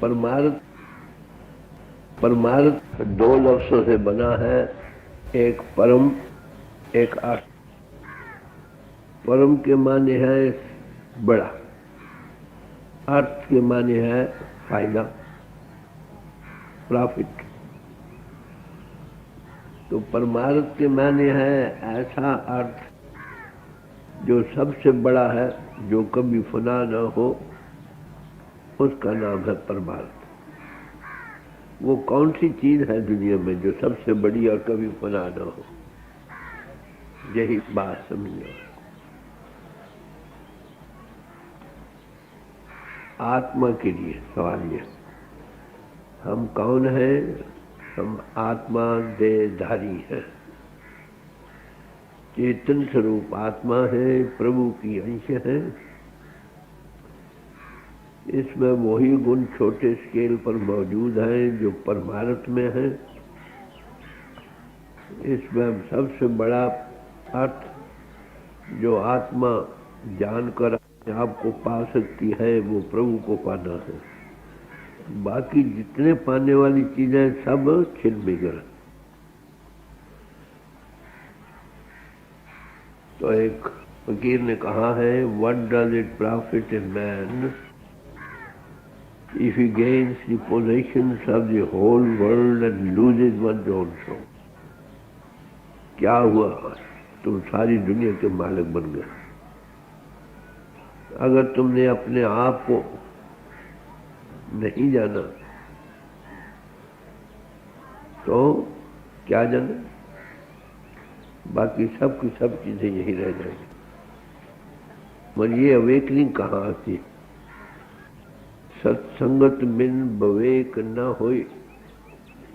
परमार्थ परमार्थ दो लफ्जों से बना है, एक परम, एक अर्थ। परम के माने है बड़ा, अर्थ के माने है फायदा, प्रॉफिट। तो परमार्थ के माने है ऐसा अर्थ जो सबसे बड़ा है, जो कभी फना न हो, उसका नाम है परमार्थ। वो कौन सी चीज है दुनिया में जो सबसे बड़ी और कभी फना न हो? यही बात समझिए। आत्मा के लिए सवाल ये, हम कौन हैं? हम आत्मा देहधारी हैं। चेतन स्वरूप आत्मा है, प्रभु की अंश है। इसमें वही गुण छोटे स्केल पर मौजूद हैं जो परमार्थ में है। इसमें सबसे बड़ा अर्थ जो आत्मा जानकर आपको पा सकती है, वो प्रभु को पाना है। बाकी जितने पाने वाली चीजें सब छिलमिगर। तो एक फकीर ने कहा है, what does it profit a man if he gains the possessions of the whole world and loses one's own soul? क्या हुआ? तुम सारी दुनिया के मालिक बन गए। अगर तुमने अपने आप को नहीं जाना तो क्या जाना? बाकी सब की सब चीजें यही रह जाएंगी। मगर ये अवेकनिंग कहाँ आती? सत्संगत बिन विवेक न होए,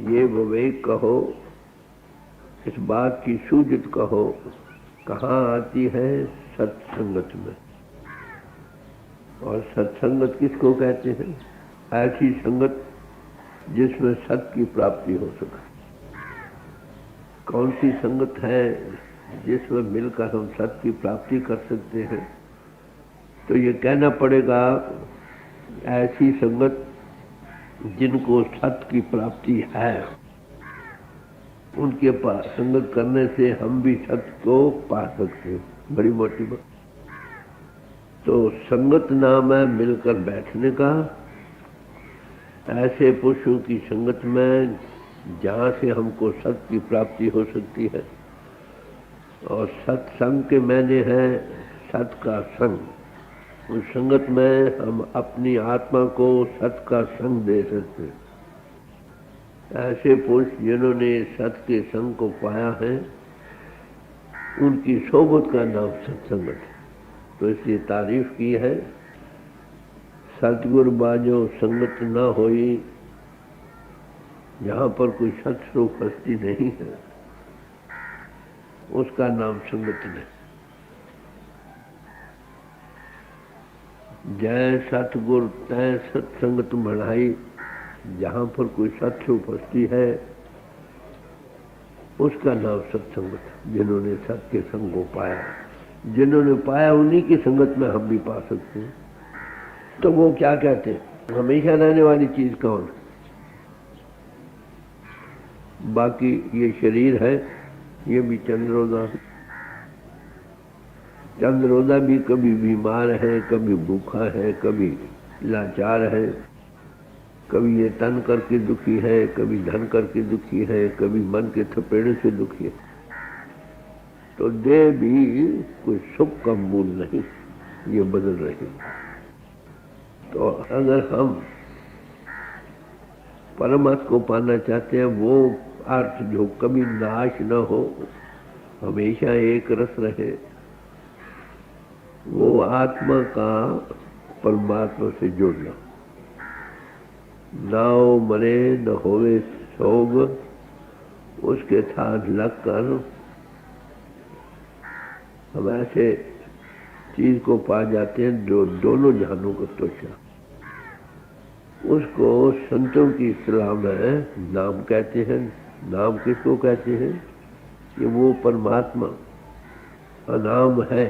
ये विवेक कहो, इस बात की सूझत कहो, कहाँ आती है? सत्संगत में। और सत्संगत किसको कहते हैं? ऐसी संगत जिसमें सत्य की प्राप्ति हो सके। कौन सी संगत है जिसमें मिलकर हम सत्य की प्राप्ति कर सकते हैं? तो ये कहना पड़ेगा, ऐसी संगत जिनको सत्य की प्राप्ति है, उनके पास संगत करने से हम भी सत्य को पा सकते हैं। बड़ी मोटी बात। तो संगत नाम है मिलकर बैठने का। ऐसे पुरुषों की संगत में जहाँ से हमको सत्य की प्राप्ति हो सकती है। और सत्संग के मैंने है सत्य का संग। उस संगत में हम अपनी आत्मा को सत्य का संग दे सकते हैं। ऐसे पुरुष जिन्होंने सत्य के संग को पाया है, उनकी सोबत का नाम सत्संगत है। तो इसलिए तारीफ की है, सतगुरु बाजो संगत न होई। जहाँ पर कोई सत्स्वरूप हस्ती नहीं है, उसका नाम संगत नहीं। जय सतगुरु तय सत्संगत बढ़ाई। जहाँ पर कोई सत्स्वरूप हस्ती है, उसका नाम सत्संगत। जिन्होंने सत्य के संग को पाया, जिन्होंने पाया, उन्हीं की संगत में हम भी पा सकते हैं। तो वो क्या कहते हैं? हमेशा रहने वाली चीज कौन? बाकी ये शरीर है, ये भी चंद्रोदा। चंद्रोदा भी कभी बीमार है, कभी भूखा है, कभी लाचार है, कभी ये तन करके दुखी है, कभी धन करके दुखी है, कभी मन के थपेड़े से दुखी है। तो देह भी कोई सुख का मूल नहीं, ये बदल रही। तो अगर हम परमात्मा को पाना चाहते हैं, वो अर्थ जो कभी नाश न हो, हमेशा एक रस रहे, वो आत्मा का परमात्मा से जुड़ना। नाव मरे न होवे सोग, उसके साथ लगकर हम ऐसे चीज को पा जाते हैं जो दोनों जहानों को तोचा। उसको संतों की इस्तिलाह में नाम कहते हैं। नाम किसको कहते हैं? कि वो परमात्मा अनाम है,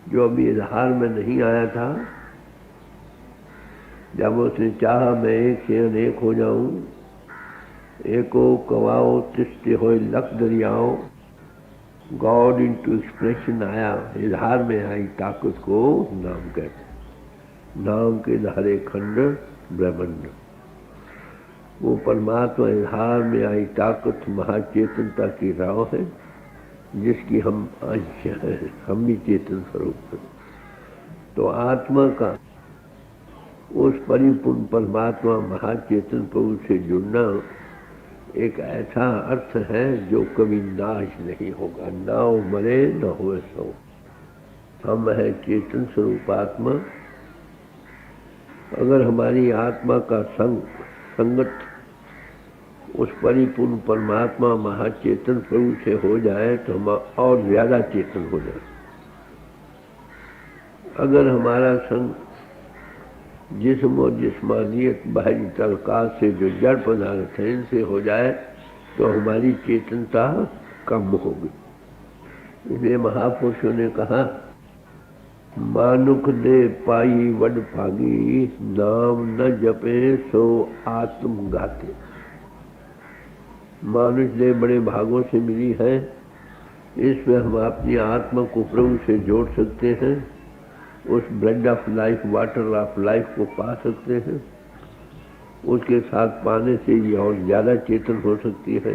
जो अभी इजहार में नहीं आया था, जब उसने चाहा मैं एक से अनेक हो जाऊं, एको कवाओ तिष्ठे होए लख दरियाओं, गॉड इनटू एक्सप्रेशन आया, इजहार में आई ताकत को नाम कहते। नाम के धारे खंड ब्रह्मांड, वो परमात्मा इजहार में आई ताकत महाचेतनता की राव है, जिसकी हम अंश हैं, हम भी चेतन स्वरूप हैं। तो आत्मा का उस परिपूर्ण परमात्मा महाचेतन प्रभु से जुड़ना एक ऐसा अर्थ है जो कभी नाश नहीं होगा, ना वो मरे न होए सो। हम है चेतन स्वरूप आत्मा। अगर हमारी आत्मा का संगत उस परिपूर्ण परमात्मा महाचेतन प्रभु से हो जाए तो हम और ज्यादा चेतन हो जाए। अगर हमारा संग जिस्म और जिस्मानियत बाहरी तलकात से जो जड़ पदार्थ है इनसे हो जाए तो हमारी चेतनता कम होगी। इसलिए महापुरुषों ने कहा, मानुख दे पाई वड भागी, नाम न जपे सो आत्म गाते। मानुष दे बड़े भागों से मिली है, इसमें हम अपनी आत्मा को प्रभु से जोड़ सकते हैं, उस blood of life, water of life को पा सकते हैं। उसके साथ पाने से ये और ज़्यादा चेतन हो सकती है।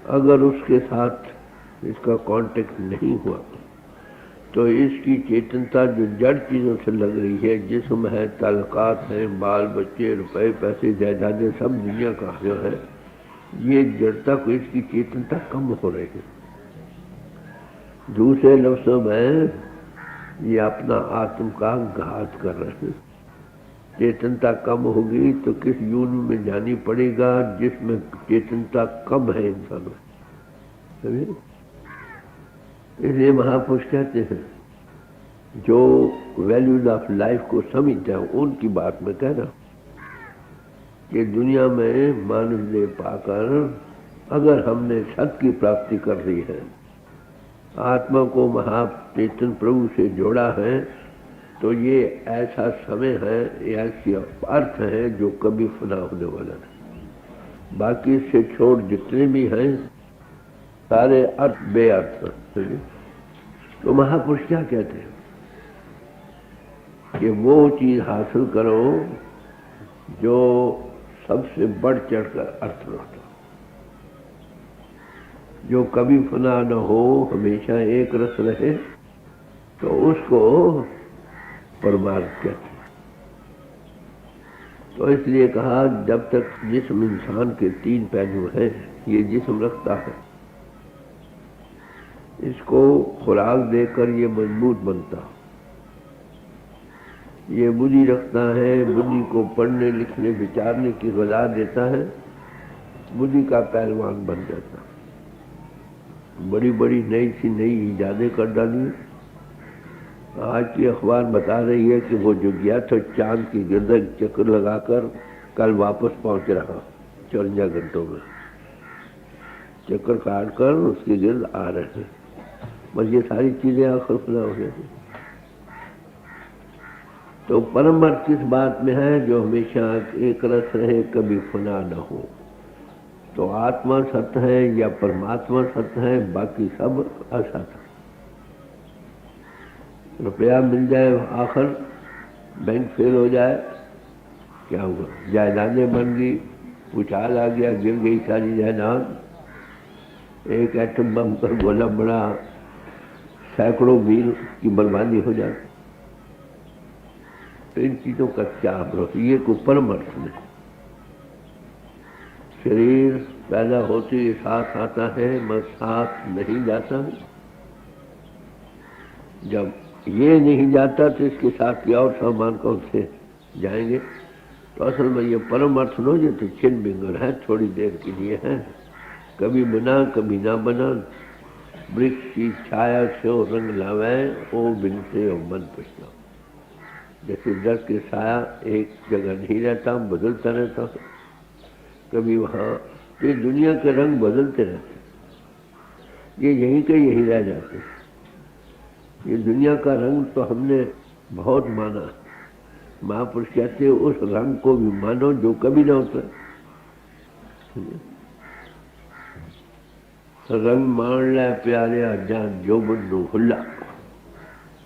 अगर उसके साथ इसका कांटेक्ट नहीं हुआ तो इसकी चेतनता जो जड़ चीज़ों से लग रही है, जिस्म है, ताल्लुकात हैं, बाल बच्चे, रुपए पैसे, जायदादें, सब दुनिया का जो है, ये जड़ता को इसकी चेतनता कम हो रही है। दूसरे लफ्ज़ों में ये अपना आत्म का घात कर रहे हैं। चेतनता कम होगी तो किस यून में जानी पड़ेगा जिसमें चेतनता कम है इंसान में। इसलिए महापुरुष कहते हैं, जो वैल्यूज ऑफ लाइफ को समझते हैं उनकी बात में कह रहा हूं कि दुनिया में मानुष देह पाकर अगर हमने सत्य की प्राप्ति कर ली है, आत्मा को महाचेतन प्रभु से जोड़ा है, तो ये ऐसा समय है, ऐसी अर्थ है जो कभी फना होने वाला नहीं। बाकी इससे छोड़ जितने भी हैं सारे अर्थ बेअर्थ हैं। तो महापुरुष क्या कहते हैं कि वो चीज हासिल करो जो सबसे बढ़ चढ़कर अर्थ रखता, जो कभी फना न हो, हमेशा एक रस रहे, तो उसको परमार्थ कहते हैं। तो इसलिए कहा, जब तक जिस्म इंसान के 3 पहलू हैं, ये जिस्म रखता है, इसको खुराक देकर ये मजबूत बनता, ये बुद्धि रखता है, बुद्धि को पढ़ने लिखने विचारने की ग़िज़ा देता है, बुद्धि का पहलवान बन जाता। बड़ी बड़ी नई सी नई इजादें कर डाली। आज की अखबार बता रही है कि वो जो गया था चांद की गिरद चक्कर लगाकर कल वापस पहुंच रहा 54 घंटों में, चक्कर काट कर उसके गिर्द आ रहे हैं। बस ये सारी चीजें आखिर खुला हो गई। तो परम अर्थ किस बात में है? जो हमेशा एक रस रहे, कभी फना न हो। तो आत्मा सत्य है या परमात्मा सत्य है, बाकी सब असत। रुपया मिल जाए, आखिर बैंक फेल हो जाए, क्या हुआ? जायदादें बन गई, उछाल आ गया, गिर गई सारी जायदाद। एक एटम बम पर गोला बड़ा, सैकड़ों मील की बर्बादी हो जाती। तो इन चीजों का क्या भरोसा? ये कोई परम अर्थ नहीं। शरीर पैदा होते ही साथ आता है, मगर साथ नहीं जाता। जब ये नहीं जाता तो इसके साथ और सामान कौन से जाएंगे? तो असल में ये परम अर्थ नो, ये तो छिन बिंगर है, थोड़ी देर के लिए है, कभी बना कभी ना बना। वृक्ष की छाया से रंग लावे, ओ बिन से मन पछता। जैसे दर के साया एक जगह नहीं रहता, बदलता रहता, कभी वहाँ। ये दुनिया के रंग बदलते रहते, ये यहीं के यहीं रह जाते। ये दुनिया का रंग तो हमने बहुत माना, महापुरुष कहते हैं उस रंग को भी मानो जो कभी ना होता। रंग मान ले प्यारे जान जो बन्नू हुल्ला,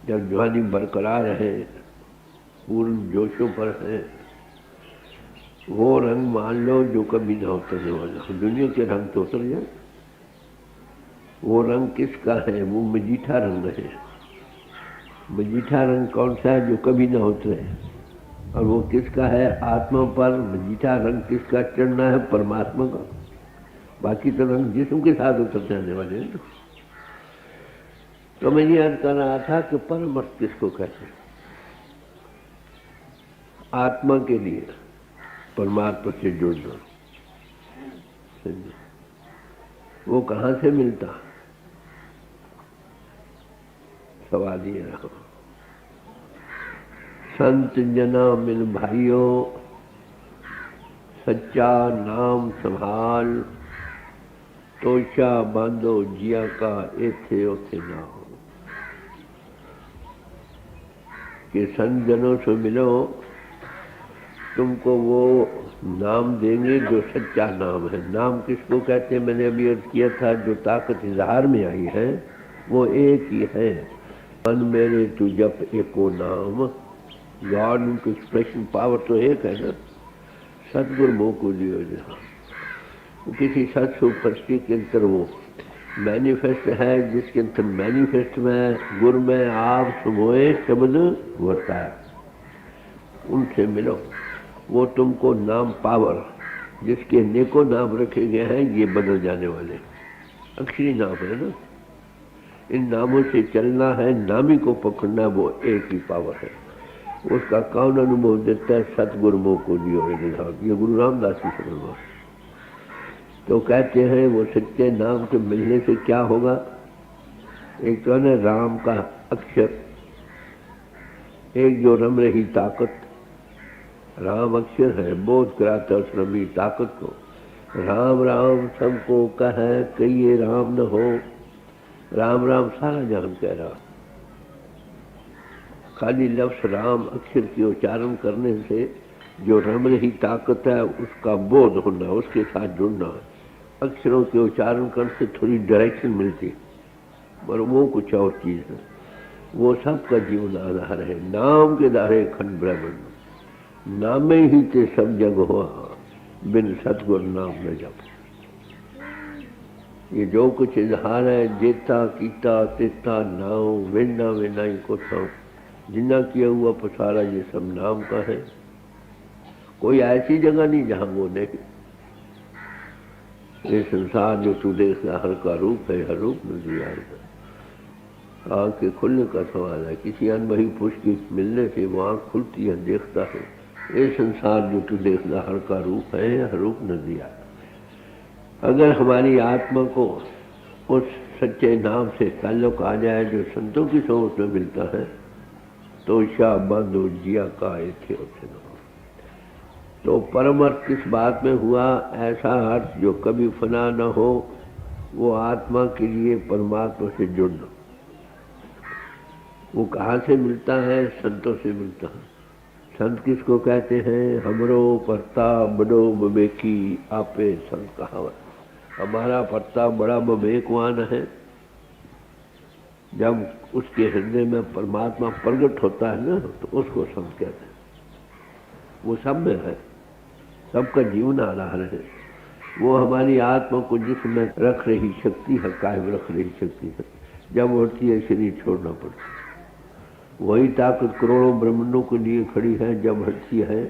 जब जवानी बरकरार है, पूर्ण जोशों पर है, वो रंग मान लो जो कभी ना उतरने वाला। दुनिया के रंग तो उतर जाए। वो रंग किसका है? वो मजीठा रंग है। मजीठा रंग कौन सा है? जो कभी ना उतरे। और वो किसका है? आत्मा पर मजीठा रंग किसका चढ़ना है? परमात्मा का। बाकी तो रंग जिस्म के साथ उतर जाने वाले हैं। तो मैं ये अर्ज कर रहा था कि परमर्थ किसको कहते हैं? आत्मा के लिए परमात्मा से जुड़ना। वो कहाँ से मिलता? सवाल ये रहा। संत जना मिल भाइयों, सच्चा नाम संभाल, तोशा बांधो जिया का एथे ओथे ना हो। कि संत जनों से मिलो, तुमको वो नाम देंगे जो सच्चा नाम है। नाम किसको कहते हैं? मैंने अभी अर्ज किया था, जो ताकत इजहार में आई है वो एक ही है। मन मेरे तू जप एको नाम, गॉड उनकी एक्सप्रेशन पावर तो एक है ना। सतगुरु मोह को दियो जहाँ, वो किसी सत सुपस्ती के अंतर वो मैनिफेस्ट है, जिसके अंतर मैनिफेस्ट में गुरु में आप सुमोए शब्द वर्ताए। उनसे मिलो, वो तुमको नाम पावर, जिसके नेको नाम रखे गए हैं, ये बदल जाने वाले अक्षरी नाम है ना। इन नामों से चलना है, नामी को पकड़ना, वो एक ही पावर है। उसका कौन अनुभव देता है? सतगुरु मोह को दियो निधान। ये गुरु रामदास की शरण। तो कहते हैं वो सच्चे नाम के मिलने से क्या होगा? एक तो है राम का अक्षर, एक जो रम रही ताकत। राम अक्षर है, बोध कराता उस रमी ताकत को। राम राम सबको कहे, कहिए राम न हो। राम राम सारा जहान कह रहा। खाली लफ्ज़ राम अक्षर की उच्चारण करने से जो रम रही ताकत है, उसका बोध होना, उसके साथ जुड़ना। अक्षरों के उच्चारण करने से थोड़ी डायरेक्शन मिलती, पर वो कुछ और चीज़ है। वो सबका जीवन आधार है। नाम के दारे खंड ब्रह्मंड, नामे ही ते सब जग हुआ, बिन सतगुर नाम न जप। ये जो कुछ इजहार है, जेता कीता तेता नाव, वेना वेनाई को था, जिन्ना किया हुआ पसारा, ये सब नाम का है। कोई ऐसी जगह नहीं जहां वो नहीं। ये संसार जो तू देखता हर का रूप है, हर रूप में दिया है। आँख के खुलने का सवाल है। किसी अनबही पुरुष की मिलने से वो आँख खुलती है, देखता है। ये संसार जो तू देखता हर का रूप है, हर रूप न दिया। अगर हमारी आत्मा को उस सच्चे नाम से ताल्लुक आ जाए जो संतों की सोच में मिलता है, तो शाह बांधो जिया का एथे ओथे ना। तो परम अर्थ किस बात में हुआ? ऐसा अर्थ जो कभी फना न हो, वो आत्मा के लिए परमात्मा से जुड़ना। वो कहाँ से मिलता है? संतों से मिलता है। संत किसको कहते हैं? हमरो परता बड़ो बबेकी आपे संत कहावत। हमारा परता बड़ा बबेकवान है। जब उसके हृदय में परमात्मा प्रकट होता है ना, तो उसको संत कहते हैं। वो सब में है, सबका जीवन आधार है। वो हमारी आत्मा को जिसमें रख रही शक्ति है, कायम रख रही शक्ति है। जब उठती है शरीर छोड़ना पड़ता है। वही ताकत करोड़ों ब्रह्मांडों के लिए खड़ी है। जब हटती है,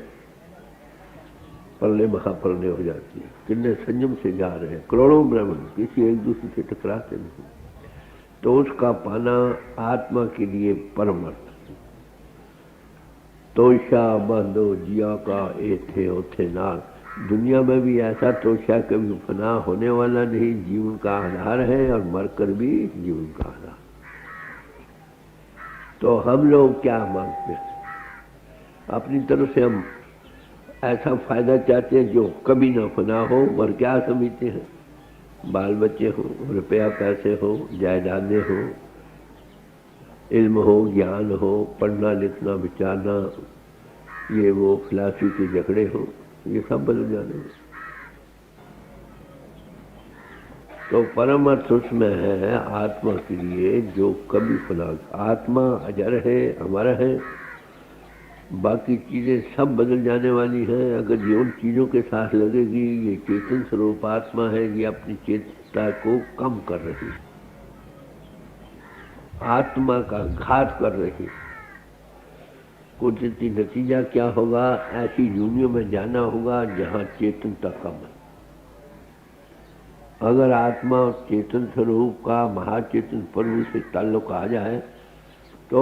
प्रलय महाप्रलय हो जाती है। कितने संयम से जा रहे हैं करोड़ों ब्रह्मांड, किसी एक दूसरे से टकराते नहीं। तो उसका पाना आत्मा के लिए परम अर्थ। तोशा बांधो जिया का एथे ओथे नाल। दुनिया में भी ऐसा तोशा कभी फना होने वाला नहीं, जीवन का आधार है, और मरकर भी जीवन का आधार। तो हम लोग क्या मांगते हैं? अपनी तरफ से हम ऐसा फायदा चाहते हैं जो कभी ना फना हो, और क्या समझते हैं? बाल बच्चे हो, रुपया पैसे हो, जायदादें हो, इल्म हो, ज्ञान हो, पढ़ना लिखना विचारना, ये वो फिलासफी के झगड़े हो, ये सब बदल जाने हैं। तो परम अर्थ उसमें है आत्मा के लिए जो कभी फना, आत्मा अजर है, अमर है, बाकी चीजें सब बदल जाने वाली हैं। अगर ये उन चीजों के साथ लगेगी, ये चेतन स्वरूप आत्मा है, ये अपनी चेतनता को कम कर रही है, आत्मा का घात कर रही है। कुदरती नतीजा क्या होगा? ऐसी यूनियों में जाना होगा जहां चेतनता कम है। अगर आत्मा चेतन स्वरूप का महाचेतन प्रभु से ताल्लुक आ जाए तो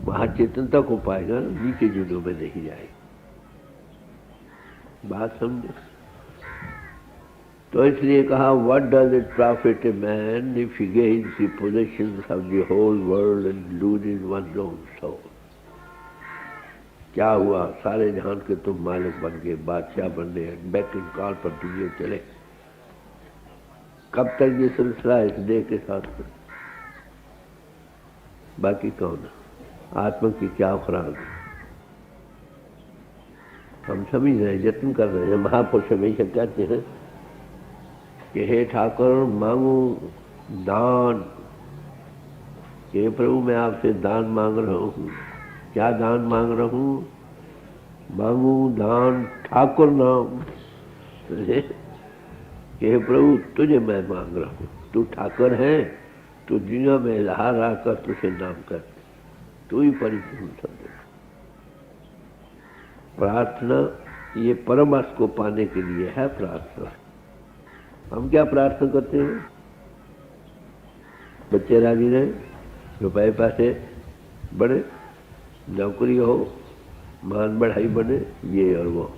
महाचेतनता को पाएगा, नीचे यूनियों में नहीं जाएगा। बात समझे? तो इसलिए कहा, what does it profit a man if he gains the possessions of the whole world and loses one's own soul. क्या हुआ? सारे जहान के तुम मालिक बन गए, बादशाह बन गए, बैक इन कॉल पर दिए चले। कब तक ये सिलसिला इस देह के साथ? बाकी कौन? आत्मा की क्या खुराक? हम समझ रहे हैं, यत्न कर रहे हैं। महापुरुष हमेशा कहते हैं कि हे ठाकुर, मांगू दान, कि प्रभु मैं आपसे दान मांग रहा हूँ। क्या दान मांग रहा हूँ? मांगू दान ठाकुर नाम। कि प्रभु तुझे मैं मांग रहा हूँ, तू ठाकुर है, तू दुनिया में लहा रहा कर तुझे नाम कर, तू ही परिपूर्ण समझ। प्रार्थना ये परम अर्थ को पाने के लिए है। प्रार्थना हम क्या प्रार्थना करते हैं? बच्चे राजी रहे, रुपए पैसे बढ़े, नौकरी हो, मान बढ़ाई बने, ये और वो,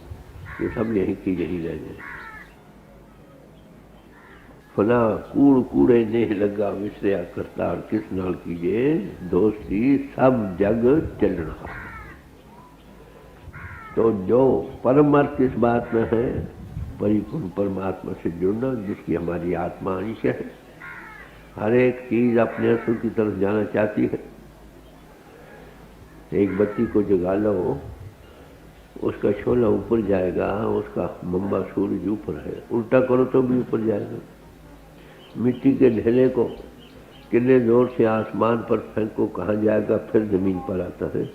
ये सब यही की यही रह जाए। फना कूड़ कूड़े ने लगा विसरिया करता, किस नाल कीजिए दोस्ती सब जग चलना। तो जो परम अर्थ इस बात में है, परिपूर्ण परमात्मा से जुड़ना, जिसकी हमारी आत्मा अंश है, हर एक चीज अपने असुर की तरफ जाना चाहती है। एक बत्ती को जगा लो, उसका शोला ऊपर जाएगा, उसका मम्बा सूरज ऊपर है, उल्टा करो तो भी ऊपर जाएगा। मिट्टी के ढेले को कितने जोर से आसमान पर फेंको, कहाँ जाएगा? फिर जमीन पर आता है,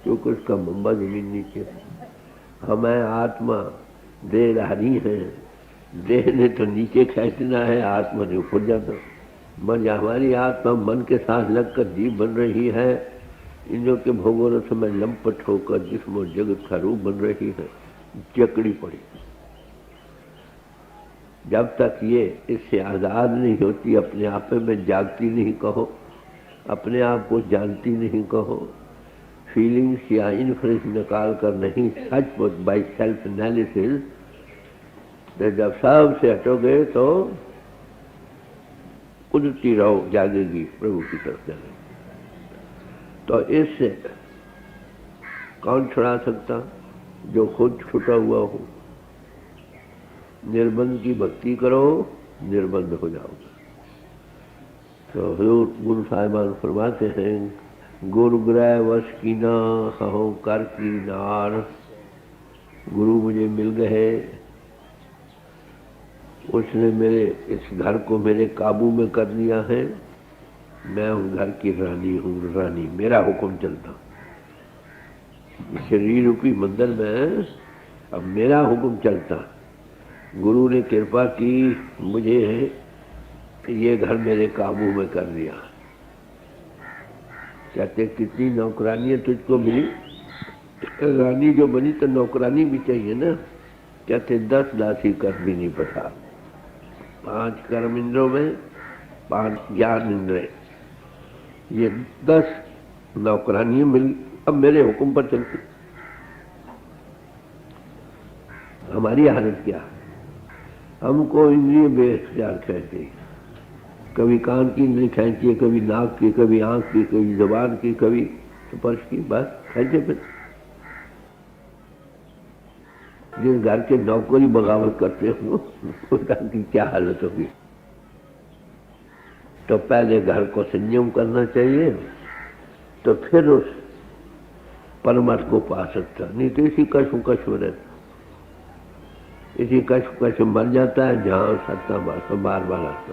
क्योंकि उसका मम्बा जमीन नीचे है। हमें आत्मा दे रही है, देह ने तो नीचे खींचना है, आत्मा ने ऊपर जाना। मन, हमारी आत्मा मन के साथ लगकर जीव बन रही है, इंद्रियों के भोगों रस में लंपट होकर जिस्म और जगत का रूप बन रही है, जकड़ी पड़ी। जब तक ये इससे आज़ाद नहीं होती, अपने आप में जागती नहीं कहो, अपने आप को जानती नहीं कहो, फीलिंग्स या इन्फ्लुएंस निकाल कर नहीं, सच बाई सेल्फ एनालिसिस, जब सब से हटोगे तो कुदरती रहो, जागेगी, प्रभु की तरफ जाएगी। तो इससे कौन छुड़ा सकता? जो खुद छुटा हुआ हो। निर्बंध की भक्ति करो, निर्बंध हो जाओगे। तो हुजूर गुरु साहिबान फरमाते हैं, गुरु ग्रह वश की ना हो कर की नार। गुरु मुझे मिल गए, उसने मेरे इस घर को मेरे काबू में कर लिया है। मैं उस घर की रानी हूँ, रानी, मेरा हुक्म चलता। शरीर रूपी मंदिर में अब मेरा हुक्म चलता। गुरु ने कृपा की, मुझे ये घर मेरे काबू में कर लिया। कहते कितनी नौकरानियां तुझको मिली? रानी जो बनी तो नौकरानी भी चाहिए ना। कहते 10 दासी कर भी नहीं पता। 5 कर्म इंद्रों में 5 ज्ञान इंद्र, ये 10 नौकरानियां मिली, अब मेरे हुक्म पर चलती। हमारी हालत क्या है? हमको इंद्रिय बेख्तियार खींचती, कभी कान की इंद्री खींची, कभी नाक की, कभी आंख की, कभी जुबान की, कभी स्पर्श की, बस खींचे। फिर जिस घर के नौकरी बगावत करते हो, उस घर की क्या हालत होगी? तो पहले घर को संयम करना चाहिए, तो फिर उस परमार्थ को पा सकता, नहीं तो इसी कष्म कष्म रहता, इसी कष्म कष्म मर जाता है जहाँ सत्ता बार बार आता।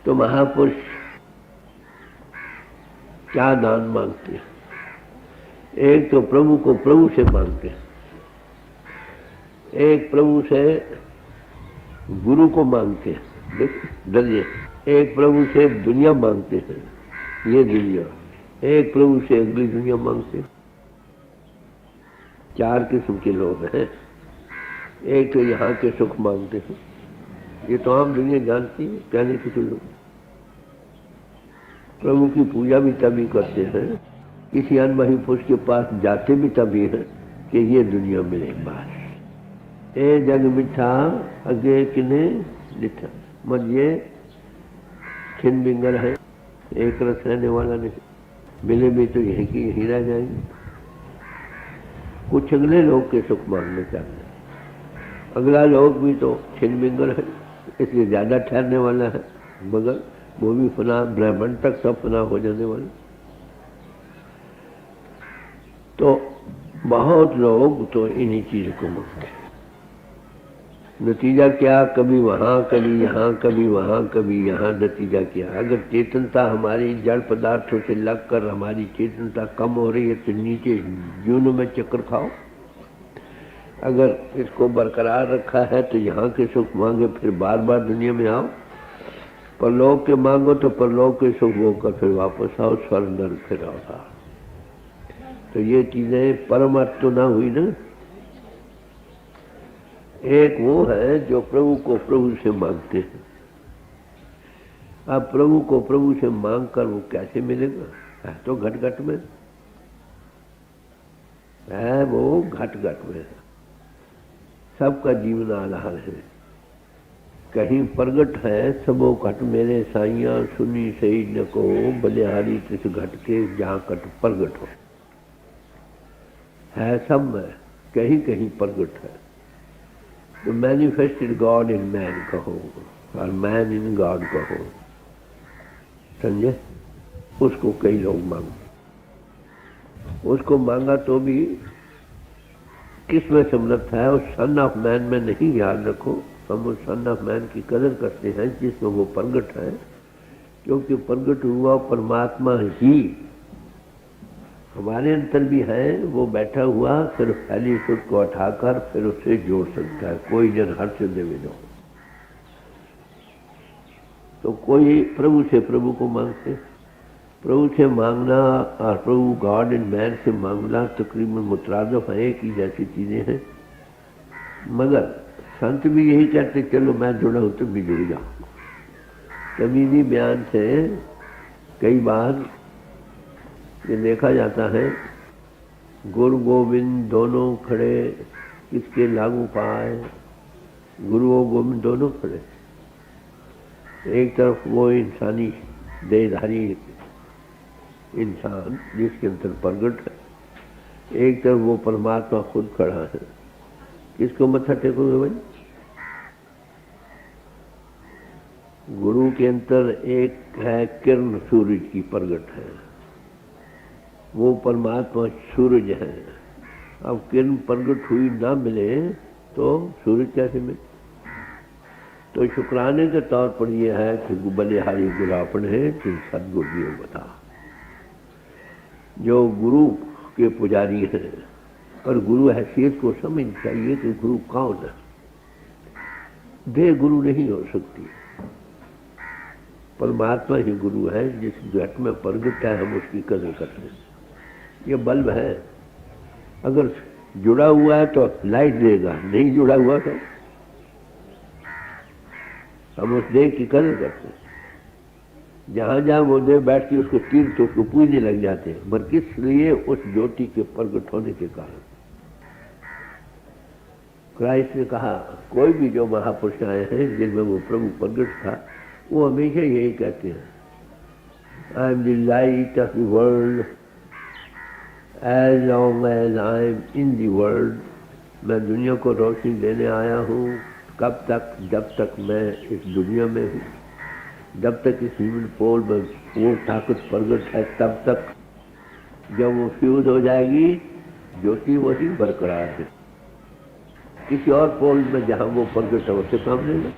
तो महापुरुष क्या दान मांगते हैं? एक तो प्रभु को प्रभु से मांगते हैं, एक प्रभु से गुरु को मांगते हैं, देख डरिए, एक प्रभु से दुनिया मांगते हैं, ये दुनिया, एक प्रभु से अगली दुनिया मांगते हैं। चार किस्म के लोग हैं। एक तो यहाँ के सुख मांगते हैं, ये तो आम दुनिया जानती है, कहने के लोग। प्रभु की पूजा भी तभी करते हैं, किसी अन्य महापुरुष के पास जाते भी तभी हैं कि ये दुनिया मिले बस। ए जग मिठा अगे किने लिठा, मत ये छिन बिंगर है, एक रस रहने वाला नहीं, मिले भी तो यही की यही रह जाएंगे। कुछ अगले लोग के सुख मांगने चाहते हैं, अगला लोग भी तो छिन बिंगर है, इसलिए ज्यादा ठहरने वाला है, मगर वो भी फना, ब्राह्मण तक सब फना हो जाने वाला। तो बहुत लोग तो इन्हीं चीज को मांगते हैं। नतीजा क्या? कभी वहां कभी यहाँ, कभी वहां कभी यहाँ। नतीजा क्या? अगर चेतनता हमारी जड़ पदार्थों से लगकर हमारी चेतनता कम हो रही है तो नीचे जूनों में चक्कर खाओ, अगर इसको बरकरार रखा है तो यहाँ के सुख मांगे फिर बार बार दुनिया में आओ, परलोक के मांगो तो परलोक के सुख होकर फिर वापस आओ, स्वर्ग नरक फिर आओ। तो ये चीजें परम अर्थ तो ना हुई ना। एक वो है जो प्रभु को प्रभु से मांगते हैं। अब प्रभु को प्रभु से मांग कर वो कैसे मिलेगा? है तो घट घट में है, वो घट घट में है। सबका जीवन आधार है, कहीं प्रगट है सबो घट मेरे साइया, सुनी सही न को बलिहारी तिस घट के जहाँ कट प्रगट हो। है सब में, कहीं कहीं प्रगट है। तो मैनिफेस्टेड गॉड इन मैन कहो और मैन इन गॉड कहो, समझे? उसको कई लोग मांगते, उसको मांगा तो भी किस में समर्थ है? उस सन ऑफ मैन में नहीं। याद रखो, हम उस सन ऑफ मैन की कदर करते हैं जिसमें वो प्रगट है, क्योंकि प्रगट हुआ परमात्मा ही हमारे अंतर भी है। वो बैठा हुआ सिर्फ फैली सुध को उठाकर फिर उससे जोड़ सकता है। कोई जन हर्ष देवे दो, तो कोई प्रभु से प्रभु को मांगते, प्रभु से मांगना और प्रभु गॉड इन मैन से मांगना तकरीबन मुतरादिफ है, एक ही जैसी चीजें हैं। मगर संत भी यही कहते चलो मैं जुड़ा हूं तुम भी जुड़ जाओ। तमीज़ी बयान से कई बार ये देखा जाता है, गुरु गोविंद दोनों खड़े किसके लागू पाए? गुरु और गोविंद दोनों खड़े। एक तरफ वो इंसानी देहधारी इंसान जिसके अंदर प्रगट है, एक तरफ वो परमात्मा खुद खड़ा है। किसको मत्था टेकोगे भाई? गुरु के अंदर एक है किरण सूरज की प्रगट है, वो परमात्मा सूरज है। अब किरण प्रगट हुई ना मिले तो सूरज कैसे मिले? तो शुक्राने के तौर पर यह है कि बलिहारी गुलापन है तुम सदगुरु जी बता। जो गुरु के पुजारी हैं, और गुरु हैसियत को समझ चाहिए कि गुरु कौन है। देह गुरु नहीं हो सकती, परमात्मा ही गुरु है। जिस घट में प्रगट है हम उसकी कदर करते हैं। ये बल्ब है, अगर जुड़ा हुआ है तो लाइट देगा, नहीं जुड़ा हुआ तो हम उस देह की कदर करते हैं। जहां जहां वो देह बैठ के उसको तीर तो उसको पूजने लग जाते हैं, पर किस लिए? उस ज्योति के प्रगट होने के कारण। क्राइस्ट ने कहा, कोई भी जो महापुरुष आए हैं जिनमें वो प्रभु प्रगट था, वो हमेशा यही कहते हैं, I am the light of the world as long as I am in the world. मैं दुनिया को रोशनी देने आया हूँ। कब तक? जब तक मैं इस दुनिया में हूँ, जब तक इस ह्यूमन पोल में वो ताकत प्रगट है तब तक। जब वो फ्यूज हो जाएगी ज्योति वही बरकरार है। किसी और पोल में जहां वो प्रगट हो उससे काम नहीं।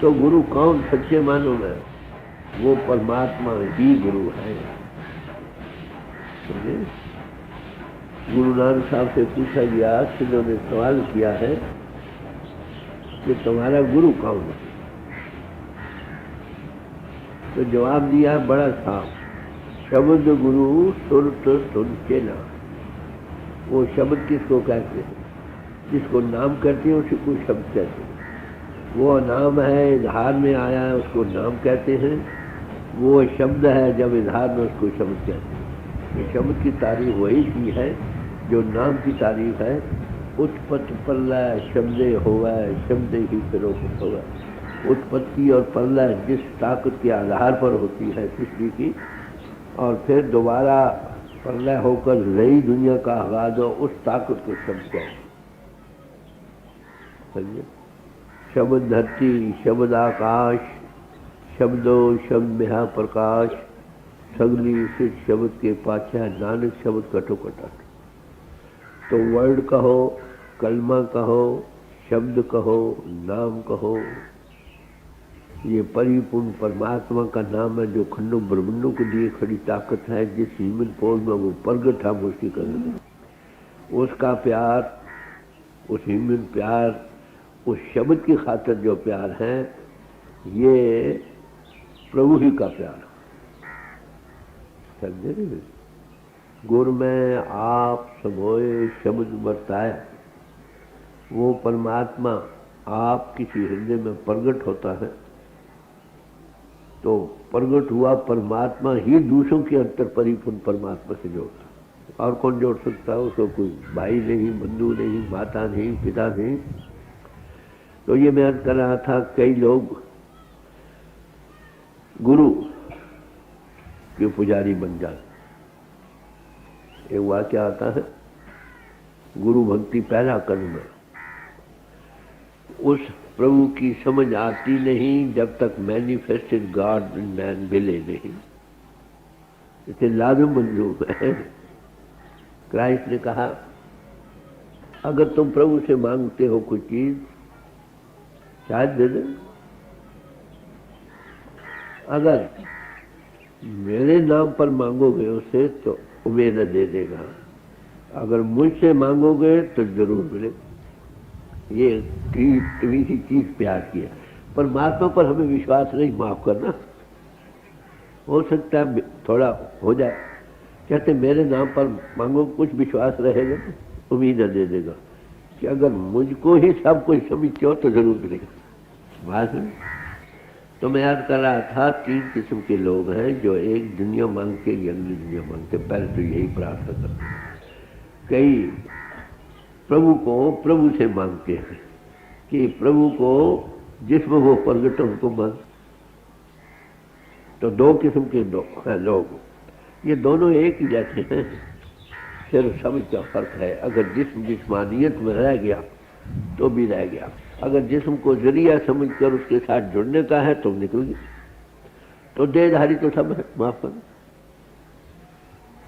तो गुरु कौन सच्चे मानो में? वो परमात्मा ही गुरु है। समझे? गुरु नानक साहब से पूछा गया, जिन्होंने सवाल किया है कि तुम्हारा गुरु कौन है? तो जवाब दिया बड़ा साफ, शब्द गुरु सुरत सुन के नाम। वो शब्द किसको कहते हैं? जिसको नाम कहते हैं उसी को शब्द कहते हैं। वो नाम है, इजहार में आया है, उसको नाम कहते हैं। वो शब्द है, जब इजहार में उसको शब्द कहते हैं। ये शब्द की तारीफ वही की है जो नाम की तारीफ है। उत्पत्ति प्रलय शब्दे होवै, शब्दे ही फिरोपत होवै। उत्पत्ति और प्रलय जिस ताकत के आधार पर होती है सृष्टि की, और फिर दोबारा प्रलय होकर नई दुनिया का आगाज हो, उस ताकत को शब्द कहते हैं। समझे? शब्द धरती, शब्द आकाश, शब्दो शब्द में प्रकाश, सगली सिर्फ शब्द के पाछा, नानक शब्द कटोकटा। तो वर्ड कहो, कलमा कहो, शब्द कहो, नाम कहो, ये परिपूर्ण परमात्मा का नाम है जो खंडों ब्रह्मांडों को दिए खड़ी ताकत है। जिस ह्यूमन पोल में वो प्रगट हम उसकी कर उसका प्यार, उस ह्यूमन प्यार, उस शब्द की खातिर जो प्यार है, ये प्रभु ही का प्यार। समझे? गुर में आप समोए शब्द बरताया। वो परमात्मा आप किसी हृदय में प्रगट होता है तो प्रगट हुआ परमात्मा ही दूसरों के अंतर परिपूर्ण परमात्मा से जोड़ता है। और कौन जोड़ सकता है उसको? कोई भाई नहीं, बंधु नहीं, माता नहीं, पिता नहीं। तो ये मैं अर्ज कर रहा था, कई लोग गुरु के पुजारी बन जाते। एक वाक्य आता है, गुरु भक्ति पहला कर्म है। उस प्रभु की समझ आती नहीं जब तक मैनिफेस्टेड गॉड इन मैन मिले नहीं। इसे लाजम मंजूर है। क्राइस्ट ने कहा, अगर तुम प्रभु से मांगते हो कोई चीज शायद दे दे। अगर मेरे नाम पर मांगोगे उसे तो उम्मीद दे देगा, अगर मुझसे मांगोगे तो जरूर मिलेगा। ये सी चीज प्यार किया। परमात्मा पर हमें विश्वास नहीं, माफ करना। हो सकता है थोड़ा हो जाए, कहते मेरे नाम पर मांगो, कुछ विश्वास रहेगा, उम्मीद दे देगा कि अगर मुझको ही सब कुछ समझते हो तो जरूर मिलेगा। बात है। तो मैं याद कर रहा था, 3 किस्म के लोग हैं जो एक दुनिया मांगते या अगली दुनिया मांगते। पहले तो यही प्रार्थना करते। कई प्रभु को प्रभु से मांगते हैं कि प्रभु को जिसमें वो प्रगट हो उनको मांग। तो 2 किस्म के लोग, ये दोनों एक ही जैसे हैं, सिर्फ समझ का फर्क है। अगर जिस्म जिस्मानियत में रह गया तो भी रह गया, अगर जिस्म को जरिया समझकर उसके साथ जुड़ने का है तो निकल गया। तो देहधारी तो सब है, माफ कर।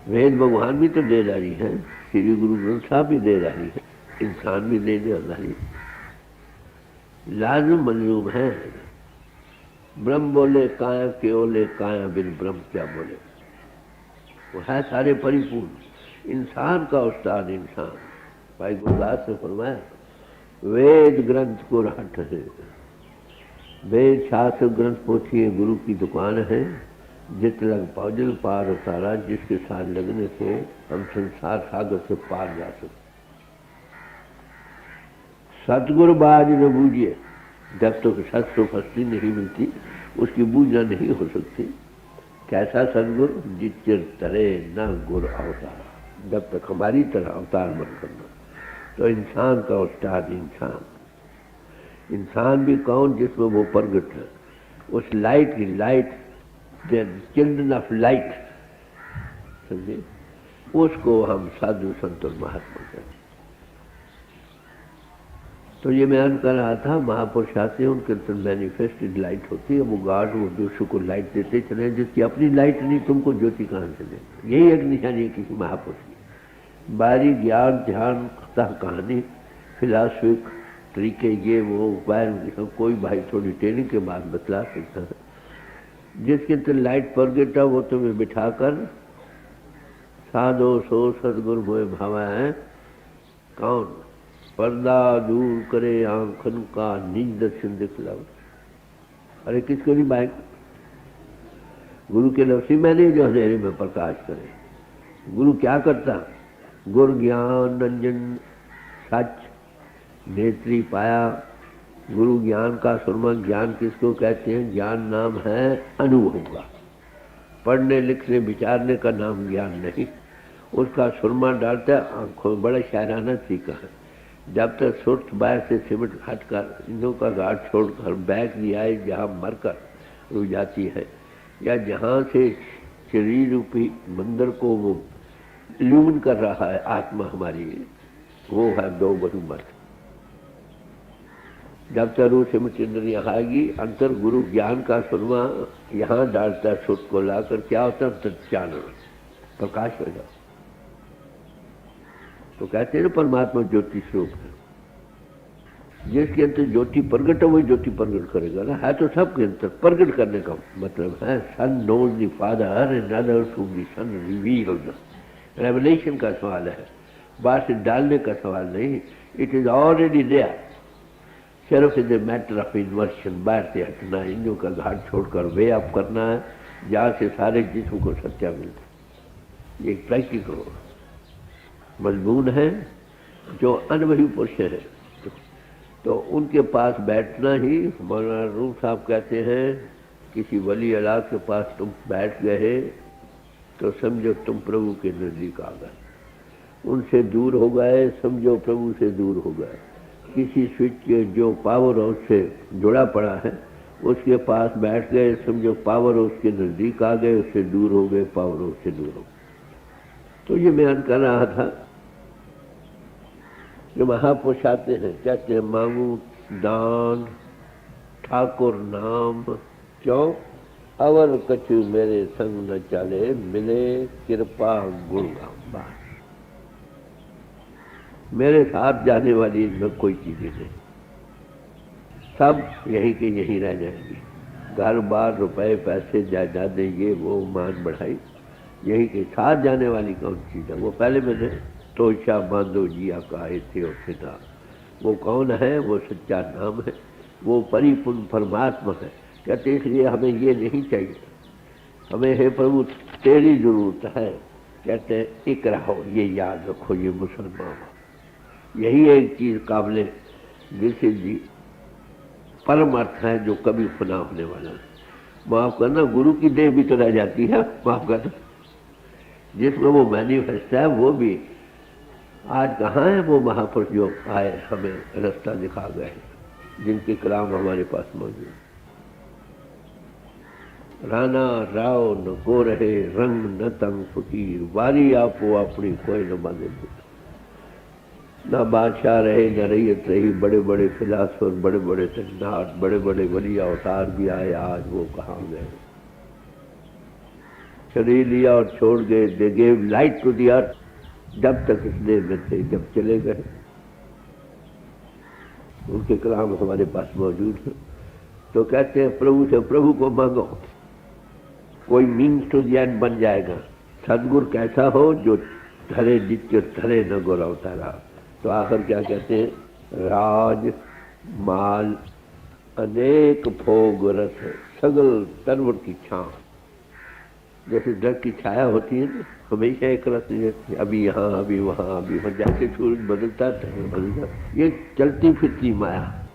वेद भगवान भी तो देहधारी है, श्री गुरु ग्रंथ साहब भी देहधारी है, इंसान भी देहधारी। लाजम मजलूम है। ब्रह्म बोले काया के ओले, काया बिन ब्रह्म क्या बोले। वो है सारे परिपूर्ण। इंसान का उस्ताद इंसान। भाई गुरदास ने फरमाया, वेद ग्रंथ को हट है। वेद शास्त्र ग्रंथ पोथिए गुरु की दुकान है। जित लग पौजल पार उतारा, जिसके साथ लगने से हम संसार सागर से पार जा सकते। सतगुरु बाज न बूझिए, जब तक सत्सुपस्ती नहीं मिलती उसकी बूझना नहीं हो सकती। कैसा सदगुरु? जिचिर तरे न गुर अवतार। जब तक हमारी तरह अवतार मत करना। तो इंसान का उस्ताद इंसान। इंसान भी कौन? जिसमें वो प्रगट है, उस लाइट की लाइट, चिल्ड्रन ऑफ लाइट। समझे? उसको हम साधु संत और महात्मा कहते हैं। तो ये बयान कर रहा था, महापुरुष आते हैं, उनके अंदर मैनिफेस्टेड लाइट होती है, वो गॉड वो दूसरों को लाइट देते चले, जिसकी अपनी लाइट नहीं तुमको ज्योति कहाँ से देगा। यही एक निशानी है किसी महापुरुष की। बारी ज्ञान ध्यान कथा कहानी फिलासफिक तरीके ये वो उपाय कोई भाई थोड़ी ट्रेनिंग के बाद बतला सकता है। जिसके अंदर लाइट प्रगट है वो तुम्हें बिठाकर साधो सो सदगुरु मोए भावा है। कौन? पर्दा दूर करे आंखन का निज दर्शन दिखलाओ। अरे किसको नहीं बाइक? गुरु के लफ्सी मैंने जो अंधेरे में प्रकाश करे। गुरु क्या करता? गुरु ज्ञान रंजन सच नेत्री पाया। गुरु ज्ञान का सुरमा। ज्ञान किसको कहते हैं? ज्ञान नाम है अनुभव का। पढ़ने लिखने विचारने का नाम ज्ञान नहीं। उसका सुरमा डालता है आंखों। बड़ा शायराना तरीका है। जब तक सुर्ख बाहर से सिमट हटकर इंदों का घाट छोड़कर बैग नहीं आए जहाँ मरकर रुक जाती है, या जहाँ से शरीर रूपी मंदिर को वो ल्यूमन कर रहा है आत्मा हमारी, वो है दो बहुमत। जब तक रूह से मुचिंदर यहाँ आएगी, अंतर गुरु ज्ञान का सुरमा यहाँ डालता है सुर्ख को लाकर। क्या होता है? तत्चानन प्रकाश हो जाता। तो कहते हैं ना परमात्मा ज्योति स्वरूप है। जिसके अंदर ज्योति प्रगट है वही ज्योति प्रगट करेगा ना। है तो सबके अंदर। प्रगट करने का मतलब है son knows the father and others whom the son revealed. Revelation का सवाल है, बाहर से डालने का सवाल नहीं। इट इज ऑलरेडी देयर, सिर्फ is a matter of inversion. बाहर से हटना, इंद्रियों का घाट छोड़कर वे अप करना है जहाँ से सारे जिस्म को सत्या मिलता है। ये प्रैक्टिकल मजबून है। जो अनुभवी पुरुष है तो उनके पास बैठना ही। मौलाना रूम साहब कहते हैं किसी वली अल्लाह के पास तुम बैठ गए तो समझो तुम प्रभु के नज़दीक आ गए। उनसे दूर हो गए समझो प्रभु से दूर हो गए। किसी स्विच के जो पावर हाउस से जुड़ा पड़ा है उसके पास बैठ गए समझो पावर हाउस के नज़दीक आ गए, उससे दूर हो गए, पावर हाउस से दूर हो गए। तो ये बयान कर रहा था जो महापुरुष आते हैं, कहते हैं मांगू दान ठाकुर नाम क्यों अवर कछु मेरे संग न चले, मिले कृपा गुणगाम। बात मेरे साथ जाने वाली इनमें कोई चीजें नहीं, सब यहीं के यहीं रह जाएंगी। घर बार रुपए पैसे जायदादें ये वो मान बढ़ाई, यहीं के साथ जाने वाली कौन चीज़ है? वो पहले मैंने तोशा बांधो जिया कहे थे और था। वो कौन है? वो सच्चा नाम है, वो परिपूर्ण परमात्मा है। कहते इसलिए हमें ये नहीं चाहिए, हमें हे प्रभु तेरी जरूरत है। कहते हैं इकरा हो, ये याद रखो, ये मुसलमान हो। यही एक चीज़ काबिल जिसे जी परम अर्थ है जो कभी फना होने वाला है। माफ़ करना, गुरु की देह भी तो रह जाती है, माफ़ करना, जिसमें वो मैनिफेस्ट है वो भी। आज कहाँ है वो महापुरुष जो आए हमें रास्ता दिखा गए, जिनके कलाम हमारे पास मौजूद। राना राव न को रहे रंग न तंग फकीर, वारी आपो अपनी कोई न बांधे। ना बादशाह रहे न रैयत रही, बड़े बड़े फिलासफर बड़े बड़े सिद्धार्थ बड़े बड़े वली अवतार भी आए, आज वो कहाँ गए? शरीर लिया और छोड़ गए। They gave light to the earth. जब तक इस देह में थे, जब चले गए। उनके कलाम हमारे पास मौजूद है। तो कहते हैं प्रभु से प्रभु को मांगो, कोई मीन्स टू द एंड बन जाएगा। सदगुरु कैसा हो जो धरे नित्य धरे न गौरव तारा। तो आखिर क्या कहते हैं? राज माल अनेक भोग रस सगल तनवर की छां। जैसे दर्द की छाया होती है ना, हमेशा एक रस रहती है, अभी यहाँ अभी वहाँ अभी वहाँ, जैसे सूरज बदलता है बदलता। ये चलती फिरती माया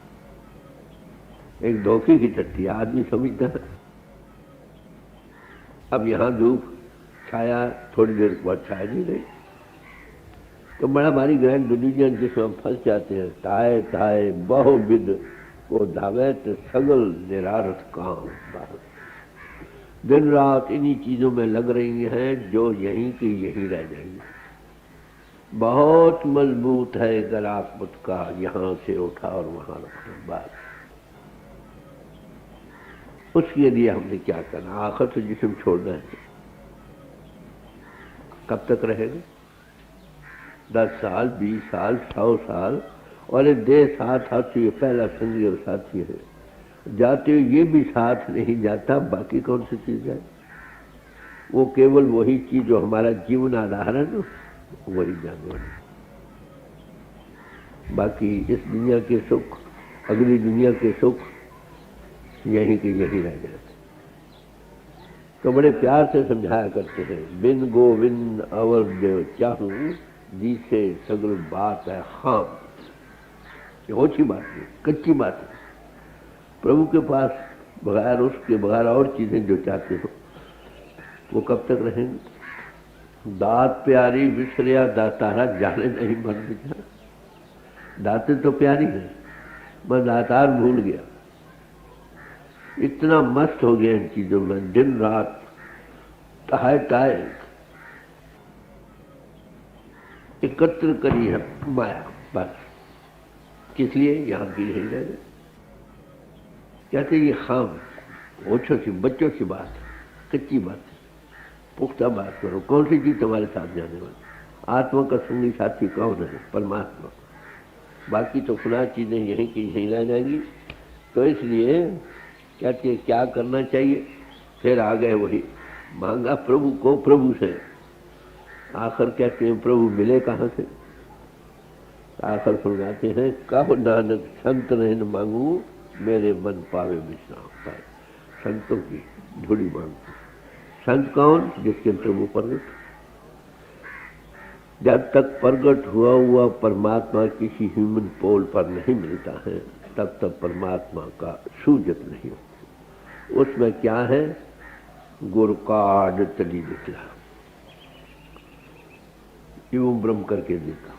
एक धोखे की चलती है, आदमी समझता है अब यहाँ धूप छाया, थोड़ी देर बाद छाया नहीं रही। तो बड़ा भारी ग्रहण दुनिया जिसमें हम फंस जाते हैं। ताए ताए बहुविध को धावे तो सगल निरारथ काम। दिन रात इन्हीं चीज़ों में लग रही हैं जो यहीं की यहीं रह जाएंगी। बहुत मजबूत है गलास मुझ का, यहाँ से उठा और वहां रखा, बस। उसके लिए हमने क्या करना, आखिर तो जिस्म छोड़ना है। कब तक रहेगा? 10 साल, 20 साल, 100 साल, और एक देह साथ साथी, पहला संगी और साथी है। जाते हुए ये भी साथ नहीं जाता, बाकी कौन सी चीज है? वो केवल वही चीज जो हमारा जीवन आधार है ना, वही जानवर है। बाकी इस दुनिया के सुख, अगली दुनिया के सुख यहीं के यहीं रह जाते। तो बड़े प्यार से समझाया करते हैं, बिन गोविंद अवर देव चाहूं, जिसे सगल बात है खाम। ये ओछी बात है, कच्ची बात है। प्रभु के पास बगैर उसके, बगैर और चीजें जो चाहते हो, वो कब तक रहेंगे? दात प्यारी विसरिया दातारा, जाने नहीं मन विचार। दातें तो प्यारी है, मैं दातार भूल गया। इतना मस्त हो गया इन चीजों में, दिन रात तहाय ताय एकत्र करी है माया, बस। किस लिए? यहां की यही रह गए। कहते ये खाम, ओछो सी बच्चों की बात, कच्ची बात, पुख्ता बात करो। कौन सी चीज तुम्हारे साथ जाने वाली? आत्मा का संगी साथी कौन है? परमात्मा। बाकी तो खुला चीजें यहीं की यहीं रह जाएंगी। तो इसलिए कहते हैं क्या करना चाहिए? फिर आ गए वही, मांगा प्रभु को प्रभु से। आखिर कहते हैं प्रभु मिले कहां से? आखिर फरमाते हैं, कहो नानक संत रहन मांगू, मेरे मन पावे विश्राम पाए। संतों की झोली मांगते। संत कौन? जिसके प्रभु प्रगट। जब तक प्रगट हुआ परमात्मा किसी ह्यूमन पोल पर नहीं मिलता है, तब तक परमात्मा का सूजत नहीं होता। उसमें क्या है? गुरु काड तली निकला, एवं ब्रह्म करके देखा।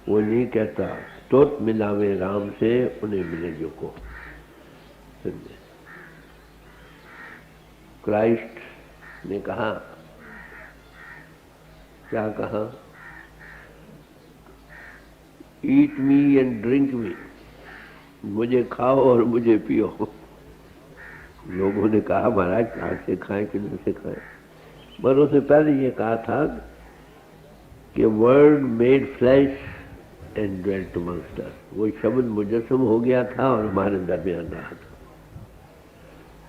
वो नहीं कहता तोत मिलावे राम से, उन्हें मिले जो को। क्राइस्ट ने कहा, क्या कहा? ईट मी एंड ड्रिंक मी, मुझे खाओ और मुझे पियो। लोगों ने कहा महाराज कहाँ से खाएं, किधर से खाएं? पर उसने पहले ये कहा था कि word made flash and dwelt amongst अस। वो शब्द मुजस्सम हो गया था और हमारे दरमियान रहा था।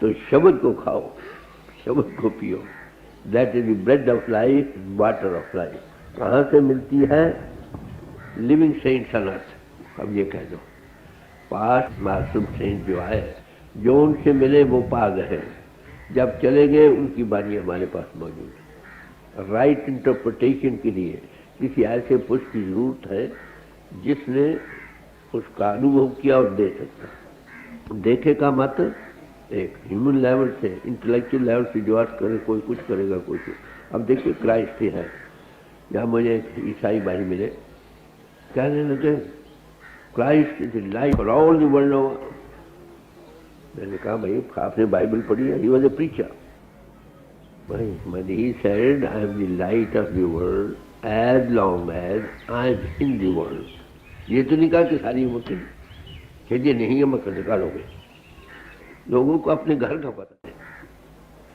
तो शब्द को खाओ, शब्द को पियो। That is the bread of life, water of life. कहाँ से मिलती है? Living saints on earth. अब ये कह दो, पास्ट मासूम सेंट जो आए, जो उनसे मिले वो पा गए, जब चले गए उनकी बानी हमारे पास मौजूद है। राइट इंटरप्रिटेशन के लिए किसी ऐसे पुरुष की जरूरत है जिसने उसका अनुभव किया और दे सकता। देखे का मत एक ह्यूमन लेवल से, इंटेलेक्चुअल लेवल से जो अर्थ करे, कोई कुछ करेगा, कोई कुछ। अब देखिए क्राइस्ट ही है। यहाँ मुझे एक ईसाई भाई मिले, कहने लगे Christ is life for all the world over. मैंने कहा भाई आपने बाइबल पढ़ी है? ही वॉज ए प्रीचर भाई। मैंने he said I am the light of the world as long as I am in the world. ये तो नहीं कहा कि सारी उम्र के, नहीं है मत निकालोगे। लोगों को अपने घर का पता है।